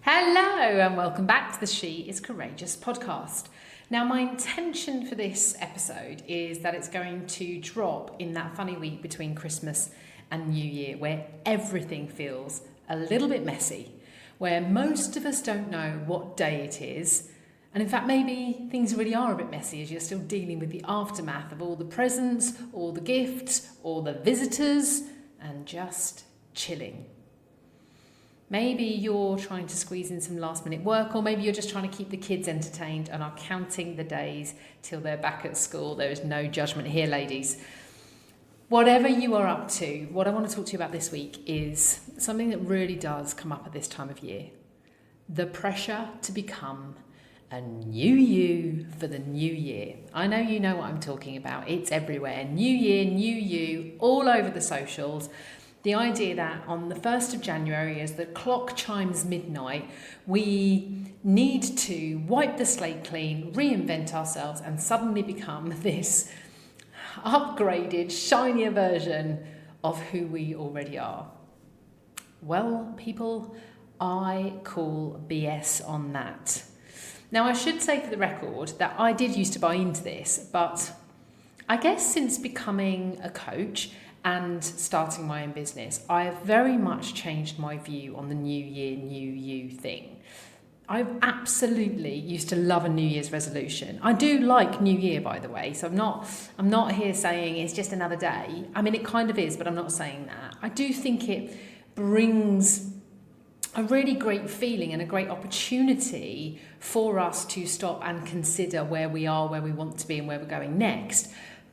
Hello and welcome back to the She is Courageous podcast. Now, my intention for this episode is that it's going to drop in that funny week between Christmas and New Year where everything feels a little bit messy, where most of us don't know what day it is. And in fact, maybe things really are a bit messy as you're still dealing with the aftermath of all the presents, all the gifts, all the visitors, and just chilling. Maybe you're trying to squeeze in some last minute work, or maybe you're just trying to keep the kids entertained and are counting the days till they're back at school. There is no judgment here, ladies. Whatever you are up to, what I want to talk to you about this week is something that really does come up at this time of year. The pressure to become a new you for the new year. I know you know what I'm talking about. It's everywhere. New year, new you, all over the socials. The idea that on the 1st of January, as the clock chimes midnight, we need to wipe the slate clean, reinvent ourselves, and suddenly become this upgraded, shinier version of who we already are. Well, people, I call BS on that. Now, I should say for the record that I did used to buy into this, but I guess since becoming a coach and starting my own business, I have very much changed my view on the new year, new you thing. I absolutely used to love a New Year's resolution. I do like New Year, by the way, so I'm not here saying it's just another day. I mean, it kind of is, but I'm not saying that. I do think it brings a really great feeling and a great opportunity for us to stop and consider where we are, where we want to be, and where we're going next.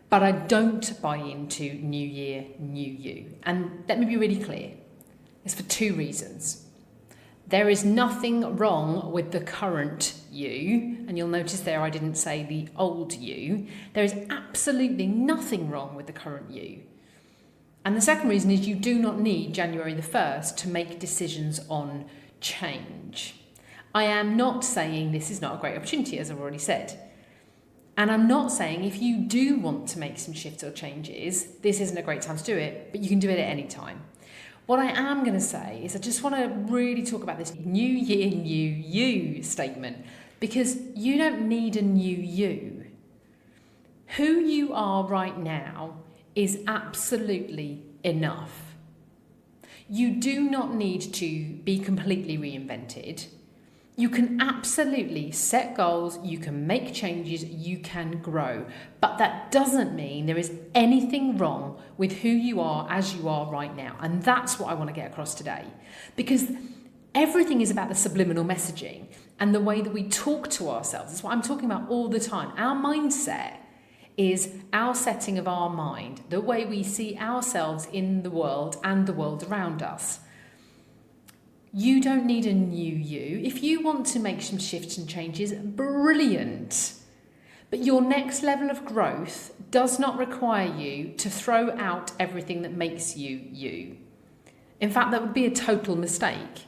But I don't buy into New Year, New You. And let me be really clear. It's for two reasons. There is nothing wrong with the current you. And you'll notice there I didn't say the old you. There is absolutely nothing wrong with the current you. And the second reason is you do not need January the 1st to make decisions on change. I am not saying this is not a great opportunity, as I've already said. And I'm not saying if you do want to make some shifts or changes, this isn't a great time to do it, but you can do it at any time. What I am going to say is I just want to really talk about this new year, new you statement, because you don't need a new you. Who you are right now is absolutely enough. You do not need to be completely reinvented. You can absolutely set goals, you can make changes, you can grow. But that doesn't mean there is anything wrong with who you are as you are right now. And that's what I want to get across today. Because everything is about the subliminal messaging and the way that we talk to ourselves. That's what I'm talking about all the time. Our mindset is our setting of our mind, the way we see ourselves in the world and the world around us. You don't need a new you. If you want to make some shifts and changes, brilliant. But your next level of growth does not require you to throw out everything that makes you you. In fact, that would be a total mistake.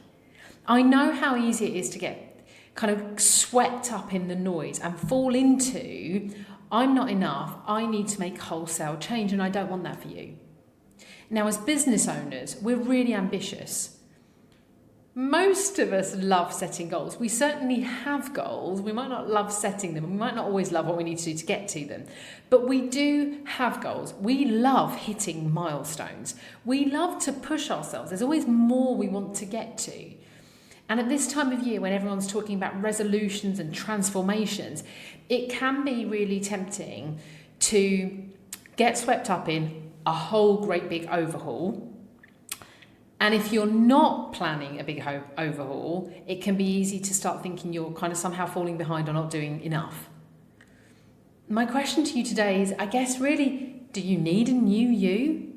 I know how easy it is to get kind of swept up in the noise and fall into, I'm not enough, I need to make wholesale change, and I don't want that for you. Now, as business owners, we're really ambitious. Most of us love setting goals. We certainly have goals. We might not love setting them. We might not always love what we need to do to get to them. But we do have goals. We love hitting milestones. We love to push ourselves. There's always more we want to get to. And at this time of year, when everyone's talking about resolutions and transformations, it can be really tempting to get swept up in a whole great big overhaul. And if you're not planning a big overhaul, it can be easy to start thinking you're kind of somehow falling behind or not doing enough. My question to you today is, I guess really, do you need a new you?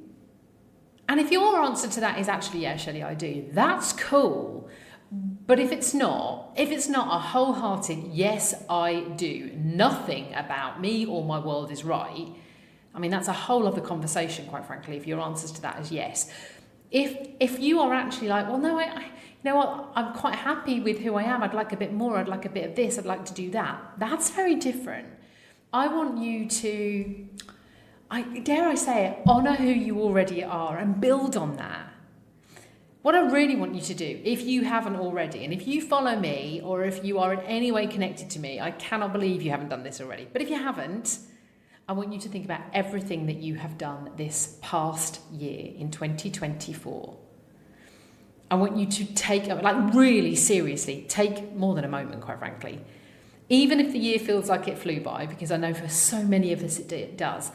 And if your answer to that is actually, yeah, Shelley, I do, that's cool. But if it's not a wholehearted, yes, I do, nothing about me or my world is right, I mean, that's a whole other conversation, quite frankly, if your answers to that is yes. If you are actually like, well, no, you know what, I'm quite happy with who I am. I'd like a bit more. I'd like a bit of this. I'd like to do that. That's very different. I want you to, dare I say it, honour who you already are and build on that. What I really want you to do, if you haven't already, and if you follow me or if you are in any way connected to me, I cannot believe you haven't done this already. But if you haven't, I want you to think about everything that you have done this past year in 2024. I want you to take, like really seriously, take more than a moment, quite frankly. Even if the year feels like it flew by, because I know for so many of us it does,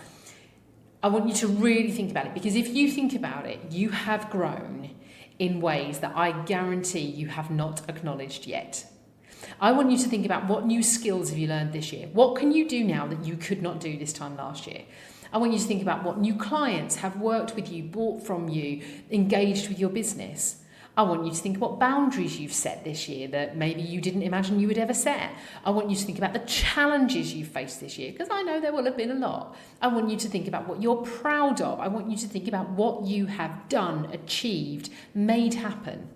I want you to really think about it, because if you think about it, you have grown in ways that I guarantee you have not acknowledged yet. I want you to think about what new skills have you learned this year? What can you do now that you could not do this time last year? I want you to think about what new clients have worked with you, bought from you, engaged with your business. I want you to think what boundaries you've set this year that maybe you didn't imagine you would ever set. I want you to think about the challenges you've faced this year, because I know there will have been a lot. I want you to think about what you're proud of. I want you to think about what you have done, achieved, made happen.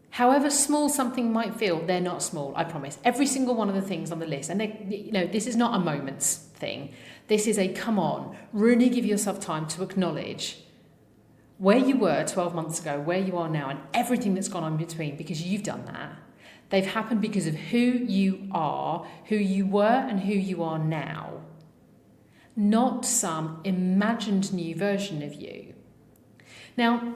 However small something might feel, they're not small, I promise. Every single one of the things on the list, and this is not a moments thing. This is a come on, really give yourself time to acknowledge where you were 12 months ago, where you are now, and everything that's gone on in between, because you've done that. They've happened because of who you are, who you were, and who you are now. Not some imagined new version of you. Now,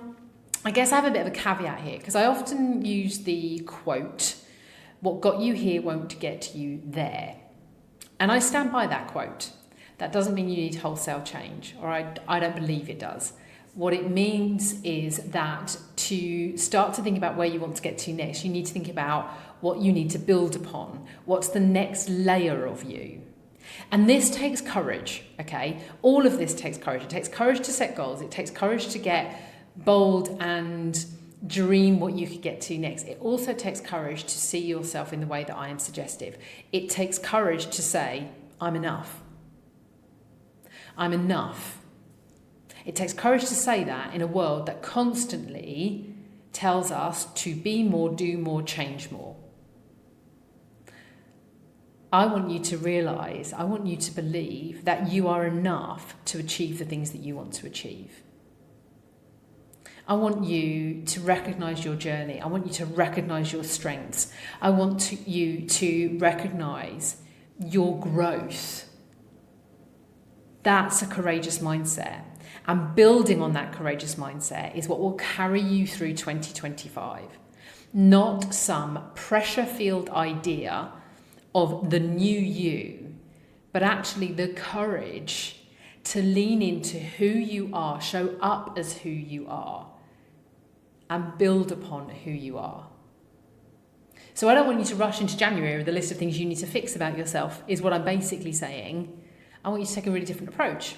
I guess I have a bit of a caveat here, because I often use the quote, "What got you here won't get you there." And I stand by that quote. That doesn't mean you need wholesale change, or I don't believe it does. What it means is that to start to think about where you want to get to next, you need to think about what you need to build upon. What's the next layer of you? And this takes courage, okay? All of this takes courage. It takes courage to set goals. It takes courage to get bold and dream what you could get to next. It also takes courage to see yourself in the way that I am suggestive. It takes courage to say, I'm enough. I'm enough. It takes courage to say that in a world that constantly tells us to be more, do more, change more. I want you to realise, I want you to believe that you are enough to achieve the things that you want to achieve. I want you to recognise your journey. I want you to recognise your strengths. I want you to recognise your growth. That's a courageous mindset. And building on that courageous mindset is what will carry you through 2025. Not some pressure-filled idea of the new you, but actually the courage to lean into who you are, show up as who you are, and build upon who you are. So I don't want you to rush into January with a list of things you need to fix about yourself, is what I'm basically saying. I want you to take a really different approach.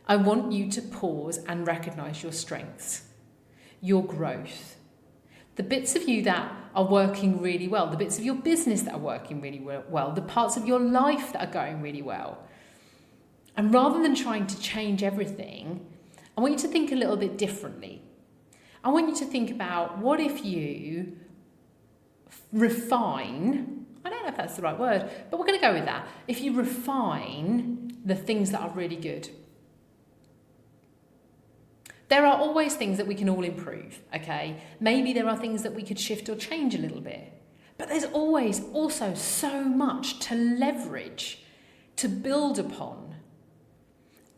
I want you to pause and recognise your strengths, your growth, the bits of you that are working really well, the bits of your business that are working really well, the parts of your life that are going really well. And rather than trying to change everything, I want you to think a little bit differently. I want you to think about, what if you refine, I don't know if that's the right word, but we're going to go with that. If you refine the things that are really good. There are always things that we can all improve, okay? Maybe there are things that we could shift or change a little bit. But there's always also so much to leverage, to build upon.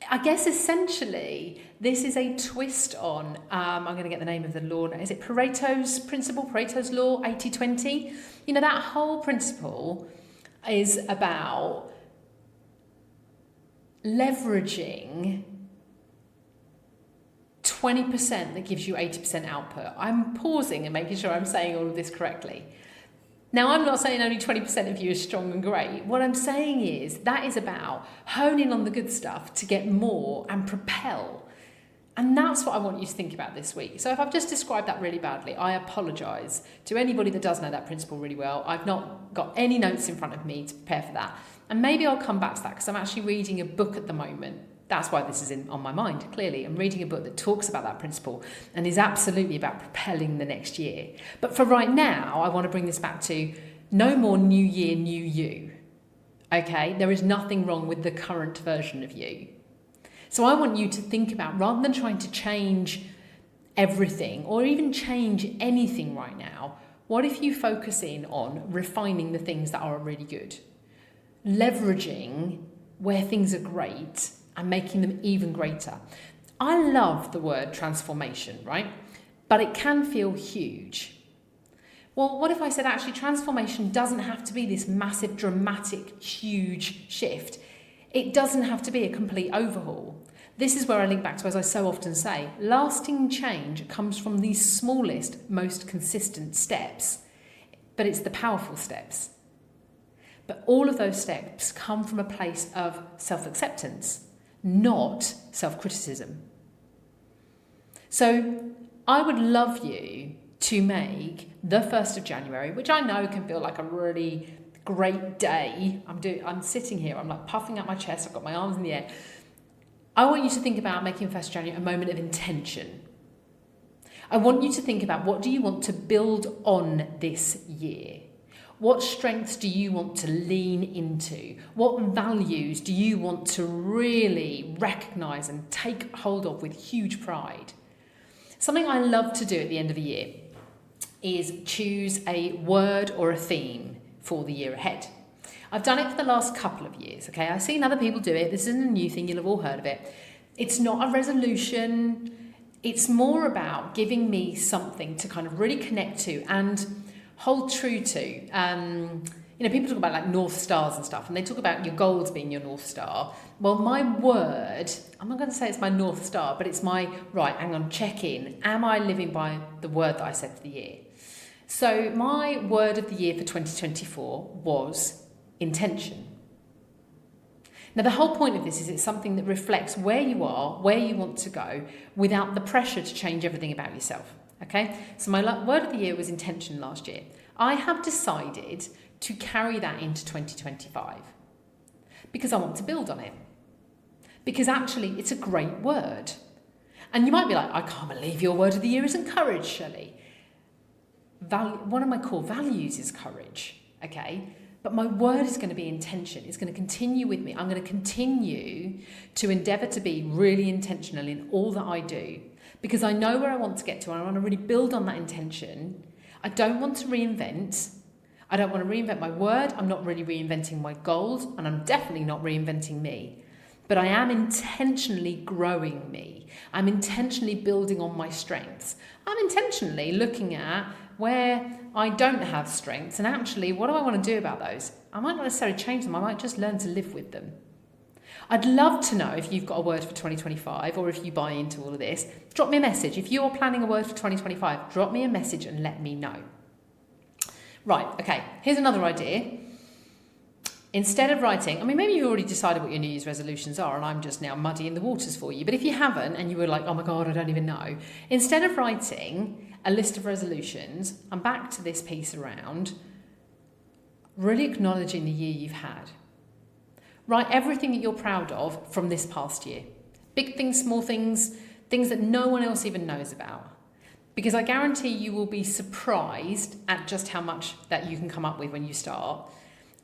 I guess essentially this is a twist on, I'm going to get the name of the law, is it Pareto's principle, Pareto's law, 80-20? You know, that whole principle is about leveraging 20% that gives you 80% output. I'm pausing and making sure I'm saying all of this correctly. Now, I'm not saying only 20% of you is strong and great. What I'm saying is that is about honing on the good stuff to get more and propel. And that's what I want you to think about this week. So if I've just described that really badly, I apologise to anybody that does know that principle really well. I've not got any notes in front of me to prepare for that. And maybe I'll come back to that, because I'm actually reading a book at the moment. That's why this is on my mind, clearly. I'm reading a book that talks about that principle and is absolutely about propelling the next year. But for right now, I want to bring this back to no more new year, new you. Okay? There is nothing wrong with the current version of you. So I want you to think about, rather than trying to change everything or even change anything right now, what if you focus in on refining the things that are really good, leveraging where things are great and making them even greater? I love the word transformation, right? But it can feel huge. Well, what if I said actually transformation doesn't have to be this massive, dramatic, huge shift? It doesn't have to be a complete overhaul. This is where I link back to, as I so often say, lasting change comes from these smallest, most consistent steps, but it's the powerful steps. But all of those steps come from a place of self-acceptance, not self-criticism. So I would love you to make the 1st of January, which I know can feel like a really great day. I'm sitting here, I'm like puffing out my chest, I've got my arms in the air. I want you to think about making 1st of January a moment of intention. I want you to think about, what do you want to build on this year? What strengths do you want to lean into? What values do you want to really recognise and take hold of with huge pride? Something I love to do at the end of the year is choose a word or a theme for the year ahead. I've done it for the last couple of years, okay? I've seen other people do it. This isn't a new thing, you'll have all heard of it. It's not a resolution. It's more about giving me something to kind of really connect to and hold true to. People talk about like North Stars and stuff, and they talk about your goals being your North Star. Well, my word, I'm not going to say it's my North Star, but it's my, right, hang on, check in. Am I living by the word that I said for the year? So my word of the year for 2024 was intention. Now, the whole point of this is it's something that reflects where you are, where you want to go, without the pressure to change everything about yourself. Okay? So my word of the year was intention last year. I have decided to carry that into 2025 because I want to build on it. Because actually, it's a great word. And you might be like, I can't believe your word of the year isn't courage, Shelley. One of my core values is courage, okay? But my word is going to be intention. It's going to continue with me. I'm going to continue to endeavour to be really intentional in all that I do because I know where I want to get to and I want to really build on that intention. I don't want to reinvent. I don't want to reinvent my word. I'm not really reinventing my goals, and I'm definitely not reinventing me. But I am intentionally growing me. I'm intentionally building on my strengths. I'm intentionally looking at where I don't have strengths and actually what do I want to do about those? I might not necessarily change them. I might just learn to live with them. I'd love to know if you've got a word for 2025 or if you buy into all of this. Drop me a message. If you're planning a word for 2025, drop me a message and let me know. Right, okay, here's another idea. Instead of writing, maybe you've already decided what your New Year's resolutions are and I'm just now muddying the waters for you. But if you haven't and you were like, oh my God, I don't even know. Instead of writing a list of resolutions, I'm back to this piece around really acknowledging the year you've had. Write everything that you're proud of from this past year. Big things, small things, things that no one else even knows about. Because I guarantee you will be surprised at just how much that you can come up with when you start.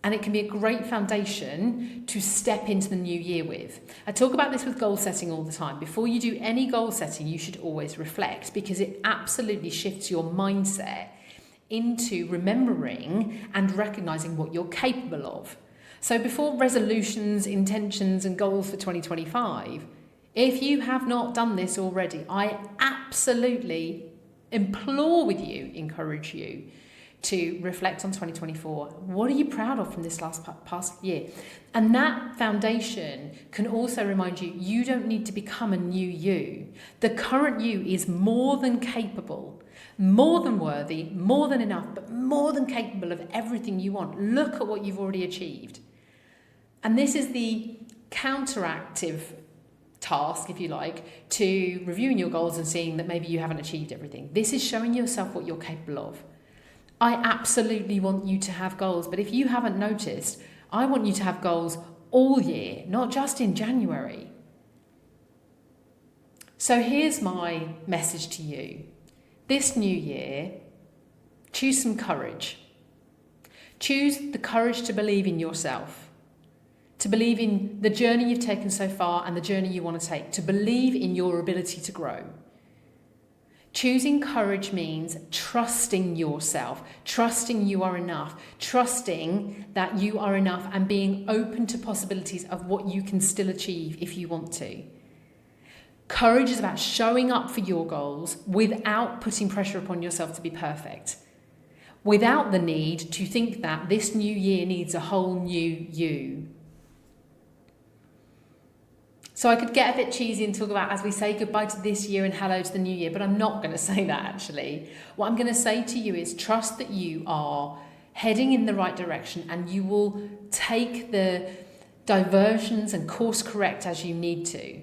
And it can be a great foundation to step into the new year with. I talk about this with goal setting all the time. Before you do any goal setting, you should always reflect because it absolutely shifts your mindset into remembering and recognizing what you're capable of. So before resolutions, intentions, and goals for 2025, if you have not done this already, I absolutely encourage you to reflect on 2024. What are you proud of from this past year? And that foundation can also remind you, you don't need to become a new you. The current you is more than capable, more than worthy, more than enough, but more than capable of everything you want. Look at what you've already achieved. And this is the counteractive task, if you like, to reviewing your goals and seeing that maybe you haven't achieved everything. This is showing yourself what you're capable of. I absolutely want you to have goals, but if you haven't noticed, I want you to have goals all year, not just in January. So here's my message to you. This new year, choose some courage. Choose the courage to believe in yourself. to believe in the journey you've taken so far and the journey you want to take, to believe in your ability to grow. Choosing courage means trusting yourself, trusting you are enough, trusting that you are enough, and being open to possibilities of what you can still achieve if you want to. Courage is about showing up for your goals without putting pressure upon yourself to be perfect, without the need to think that this new year needs a whole new you. So I could get a bit cheesy and talk about as we say goodbye to this year and hello to the new year, but I'm not going to say that actually. What I'm going to say to you is trust that you are heading in the right direction and you will take the diversions and course correct as you need to.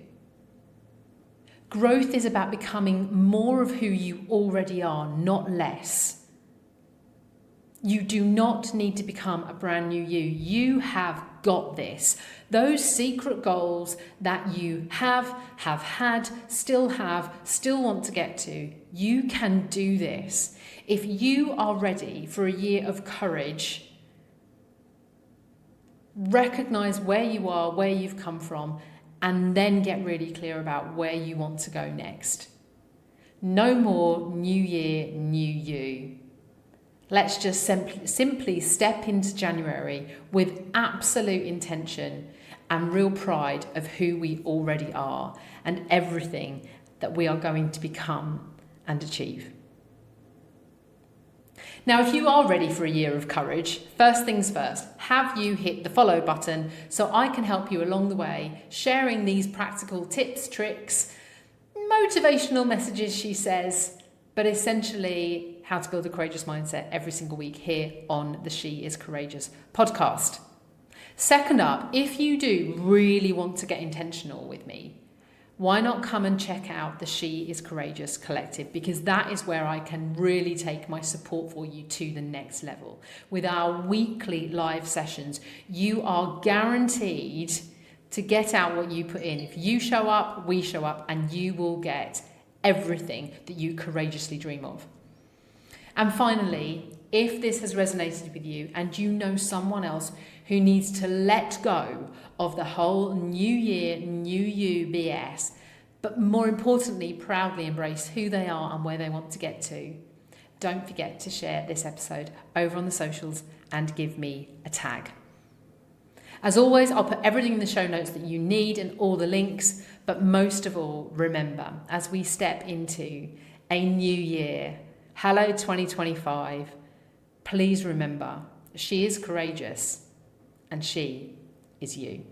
Growth is about becoming more of who you already are, not less. You do not need to become a brand new you. You have got this. Those secret goals that you have had, still want to get to, you can do this. If you are ready for a year of courage, recognize where you are, where you've come from, and then get really clear about where you want to go next. No more new year, new you. Let's just simply step into January with absolute intention and real pride of who we already are and everything that we are going to become and achieve. Now, if you are ready for a year of courage, first things first, have you hit the follow button so I can help you along the way, sharing these practical tips, tricks, motivational messages, she says, but essentially how to build a courageous mindset every single week here on the She is Courageous podcast. Second up, if you do really want to get intentional with me, why not come and check out the She is Courageous collective, because that is where I can really take my support for you to the next level. With our weekly live sessions, you are guaranteed to get out what you put in. If you show up, we show up, and you will get everything that you courageously dream of. And finally, if this has resonated with you and you know someone else who needs to let go of the whole new year, new you BS, but more importantly, proudly embrace who they are and where they want to get to, don't forget to share this episode over on the socials and give me a tag. As always, I'll put everything in the show notes that you need and all the links, but most of all, remember, as we step into a new year, hello 2025, please remember, she is courageous and she is you.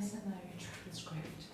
SMO transcript.